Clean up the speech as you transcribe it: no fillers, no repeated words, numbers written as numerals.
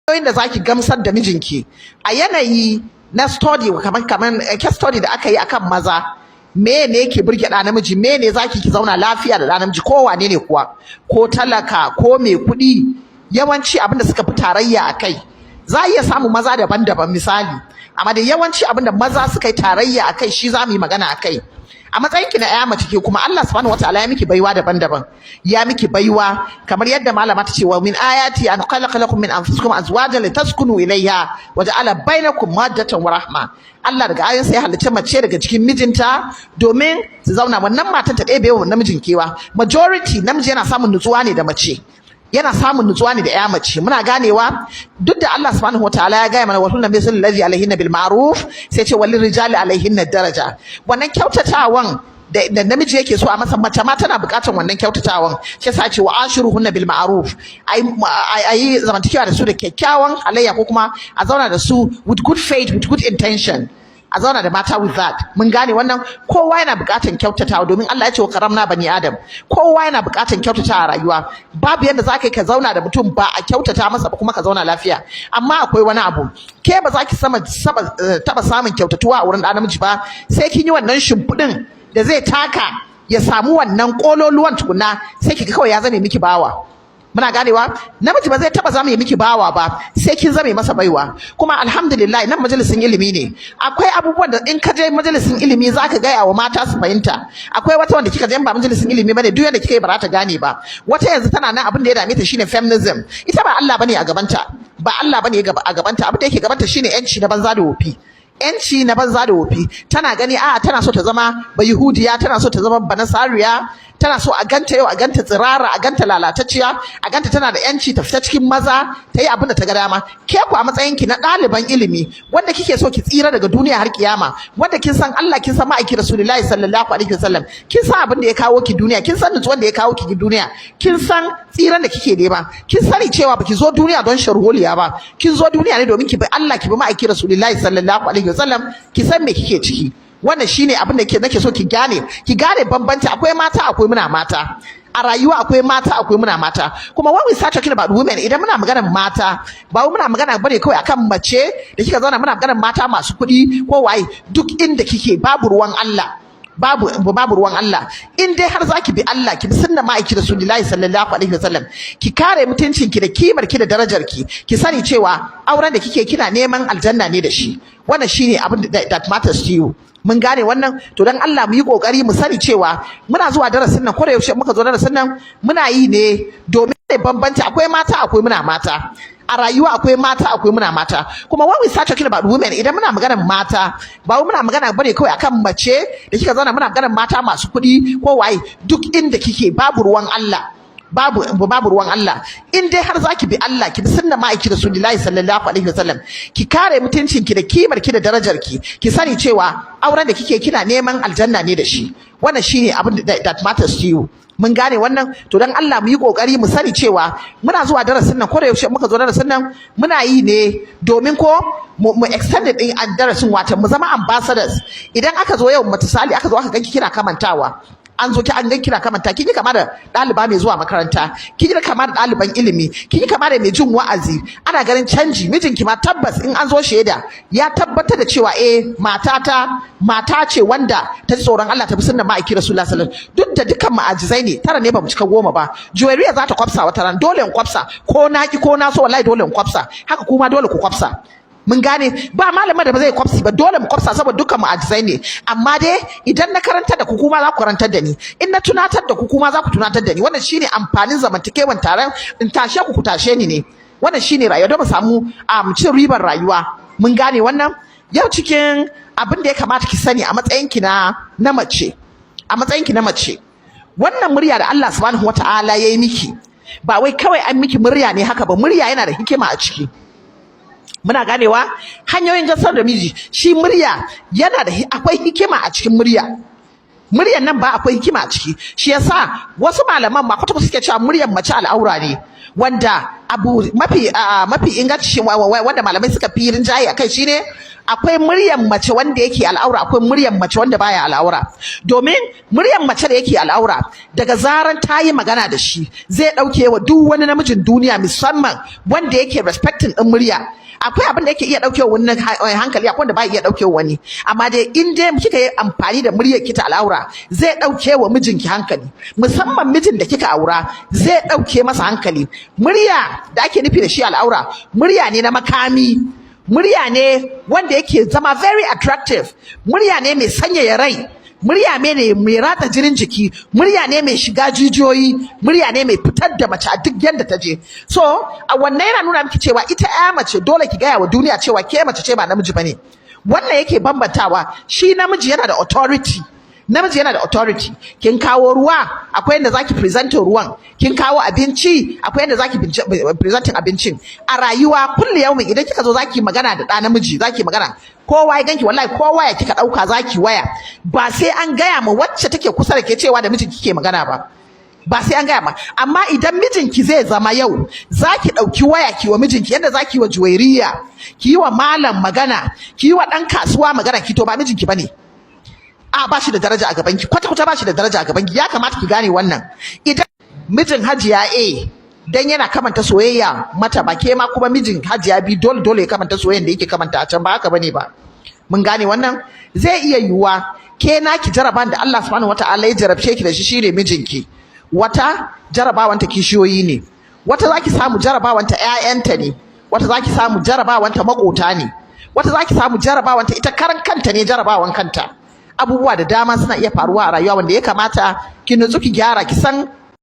hanyoyin da zaki gamsar da mijinki a yanayi na study kaman case study da aka yi akan maza. Me ne yake burge ɗa namiji, me ne zaki ki zauna lafiya da ɗa namiji, ko wane ne kuwa, ko talaka ko mai kuɗi, yawanci abinda suka fi tarayya a kai. Za a iya samu maza daban-daban misali, amma da yawanci abinda maza suka yi tarayya a kai shi za mu yi magana a kai. A matsayinki na ƴa mace ke kuma Allah subhanahu wataala ya miki baiwa daban-daban, ya miki baiwa kamar yadda malama ta ce wa min ayati an khalaqa lakum min anfusikum azwajan litaskunu ilayha wa ja'ala bainakum mawaddatan wa rahma. Allah daga ayin sai halicce mace daga cikin mijinta domin su zauna, wannan matan ta ɗebe wa namijin kewa. Majority namiji yana samun nutsuwa ne da mace, yana samun nutsuwa ne da ƴa mace. Muna ganewa duk da Allah subhanahu wataala ya gaya mana wa hunna misal ladhi alaihinna bil ma'ruf, sai ce walil rijali alaihinna daraja. Wannan kyautatawan da namiji yake so a masa, mace ma tana buƙatar wannan kyautatawan. Shi yasa ce wa ashiruhunna bil ma'ruf, ayi zamantakewa da su da kyakkyawan halayya, ko kuma a zauna da su with good faith, with good intention. A zauna da mata with that. Mun gane wannan, kowa yana buƙatar kyautatawa domin Allah ya ce wa karamna bani adam. Kowa yana buƙatar kyautatawa a rayuwa. Babu yadda za ka zauna da mutum ba a kyautata masa ba kuma ka zauna lafiya. Amma akwai wani abu, ke ba za ki taɓa samun kyautatuwa a wurin ɗa namiji ba sai kin yi wannan shimfiɗin da zai taka ya samu wannan ƙololuwan tukuna, sai ki ga kawai ya zame miki bawa. Muna ganewa, namiji ba zai taba zama miki bawa ba sai kin zame masa baiwa. Kuma alhamdulillah nan majalisin ilimi ne, akwai abubuwan da in ka je majalisin ilimi zaka gaya wa mata su fahimta. Akwai wata wanda kika je ba majalisin ilimi bane, duk yanda kika yi ba za ta gane ba. Wata yanzu tana nan abin da ya dame ta shine feminism. Ita ba Allah bane a gabanta, ba Allah bane a gabanta, abin da yake gabanta shine yanci na banza da wofi. Yanci na banza da wofi. Tana gani a tana so ta zama bayahudiya, tana so ta zama banasariya, tana so a ganta yau, a ganta tsirara, a ganta lalatacciya, a ganta tana da yanci ta fita cikin maza, ta yi abin da ta ga dama. Ke ku a matsayinki na ɗaliban ilimi wanda kike so ki tsira daga duniya har kiyama, wanda kin san Allah, kin san ma'aiki Rasulullahi sallallahu alaihi wasallam, kin san abin da ya kawo ki duniya, kin san nutsuwan da ya kawo ki duniya, kin san tsiran da kike nema, kin sani cewa baki zo duniya don sharholiya ba, kin zo duniya ne domin ki bi Allah, ki bi ma'aiki Rasulullahi sallallahu alaihi wasallam, ki san me kike ciki. Wannan shine abin da nake so ki gane bambanci. Akwai mata, akwai muna mata a rayuwa, akwai mata, akwai muna mata. Kuma when we start talking about women, idan muna maganar mata, ba muna magana bane kawai akan mace da kika zauna, muna maganar mata masu kuɗi ko waye. Duk inda kike babu ruwan Allah, babu ruwan Allah. In dai har zaki bi Allah, ki bi sunnar ma'aiki Rasulullahi sallallahu alaihi wasallam, ki kare mutuncinki da kimar ki da darajar ki sani cewa auren da kike kina neman aljanna ne da shi. Wannan shine abin that matters to you. Mun gane wannan. To dan Allah mu yi kokari mu sani cewa muna zuwa darasin nan, ko da yaushe muka zo darasin nan muna yi ne domin bambanci. Akwai mata, akwai muna mata a rayuwa, akwai mata, akwai muna mata. Kuma when we start talking about women, idan muna maganar mata, ba muna magana bane kawai akan mace da kika zauna, muna maganar mata masu kuɗi ko waye. Duk inda kike babu ruwan Allah, babu ruwan Allah. In dai har zaki bi Allah, ki bi sunnar ma'aiki Rasulullahi sallallahu alaihi wasallam, ki kare mutuncinki da kimar ki da darajar ki sani cewa auren da kike kina neman aljanna ne da shi. Wannan shine abin that matters to you. Mun gane wannan. To dan Allah mu yi kokari mu sani cewa muna zuwa darasin nan, ko da yaushe muka zo darasin nan muna yi ne domin ko mu extend din darasin, wato mu zama ambassadors. Idan aka zo yau misali, aka zo aka ganki kina kamantawa, an zo ki an gan kina kamanta, kin yi kama da ɗaliba mai zuwa makaranta, kin yi kama da ɗaliban ilimi, kin yi kama da mai jin wa'azi, ana ganin canji. Mijinki ma tabbas in an zo shaida ya tabbatar da cewa mata ce wanda ta ji tsoron Allah, ta bi sunnar ma'aiki Rasulullahi sallallahu alaihi wasallam. Duk da dukkan ma'ajizai ne, tara ne ba mu cika 10 ba. Juwairiya za ta kwafsa wata ran, dole in kwafsa, ko na ki ko na so, wallahi dole in kwafsa. Haka kuma dole ku kwafsa. Mun gane, ba malamin da ba zai kwafsi ba, dole mu kwafsa saboda dukkan mu ajizai ne. Amma dai idan na karantar da ku kuma za ku karantar da ni, in na tunatar da ku kuma za ku tunatar da ni. Wannan shine amfanin zamantakewan taron, in tashe ku tashe ni ne. Wannan shine rayuwa, don mu samu cin ribar rayuwa. Mun gane wannan. Yau cikin abin da ya kamata ki sani a matsayinki na mace, a matsayinki na mace, wannan murya da Allah subhanahu wataala ya yi miki, ba wai kawai an miki murya ne haka ba, murya yana da hikima a ciki. Muna ganewa hanyoyin gamsar da miji, shi murya yana da akwai hikima a cikin murya. Muryan nan ba akwai hikima a ciki. Shi yasa wasu malaman ma kwata suke cewa muryar mace al'aura ne. wanda abu mafi inganci wanda malamai suka fi rinjaye akai shine akwai muryan mace wanda yake al'aura, akwai muryan mace wanda baya al'aura. Domin muryan mace da yake al'aura daga zaran ta yi magana da shi zai dauke wa duk wani namijin duniya, musamman wanda yake respecting din murya. Akwai abin da yake iya dauke wani hankali, akwai wanda ba iya dauke wani, amma dai in dai kika yi amfani da muryar ki ta al'aura zai dauke wa mijinki hankali, musamman mijin da kika aura zai dauke masa hankali. Murya da ake nufi da shi al'aura murya ne na makami, murya ne wanda yake zama very attractive, murya ne mai sanyaya rai, murya ne mai ratsa jinin jiki, murya ne mai shiga jijiyoyi, murya ne mai fitar da mace a duk yanda ta je. So a wannan yana nuna miki cewa ita ƴa mace dole ki gaya wa duniya cewa ke mace ce ba namiji bane. Wannan yake bambantawa, shi namiji yana da authority, namiji yana da authority. Kin kawo ruwa, akwai yadda zaki present ruwan. Kin kawo abinci, akwai yadda zaki presenting abincin. A rayuwa kullu yaumin idan kika zo zaki magana da ɗa namiji, zaki magana, kowa ya ganki wallahi kowa ya kika dauka zaki waya, ba sai an gaya ma wacce take kusa da ke cewa da mijinki kike magana ba, ba sai an gaya ma. Amma idan mijinki zai zama yau zaki dauki waya ki wa mijinki yadda zaki wa Juwairiyya, ki yi wa malam magana, ki yi wa dan kasuwa magana, ki to ba mijinki bane. Ba shi da daraja a gabanki, kwata-kwata ba shi da daraja a gabanki. Ya kamata ki gane wannan. Idan mijin Hajiya A dan yana kamanta soyayya mata, ba ke ma kuma mijin Hajiya B dole ya kamanta soyayyan da yake kamanta a can, ba haka bane ba. Mun gane wannan? Zai iya yiwuwa ke naki jaraban da Allah subhanahu wataala ya jarabce ki da shi shine mijinki. Wata jarabawanta kishiyoyi ne, wata zaki samu jarabawanta ƴaƴanta ne, wata zaki samu jarabawanta makota ne, wata zaki samu jarabawanta ita karan kanta ne, jarabawan kanta. Abubuwa da dama suna iya faruwa a rayuwa wanda ya kamata ki nutsu ki gyara, ki san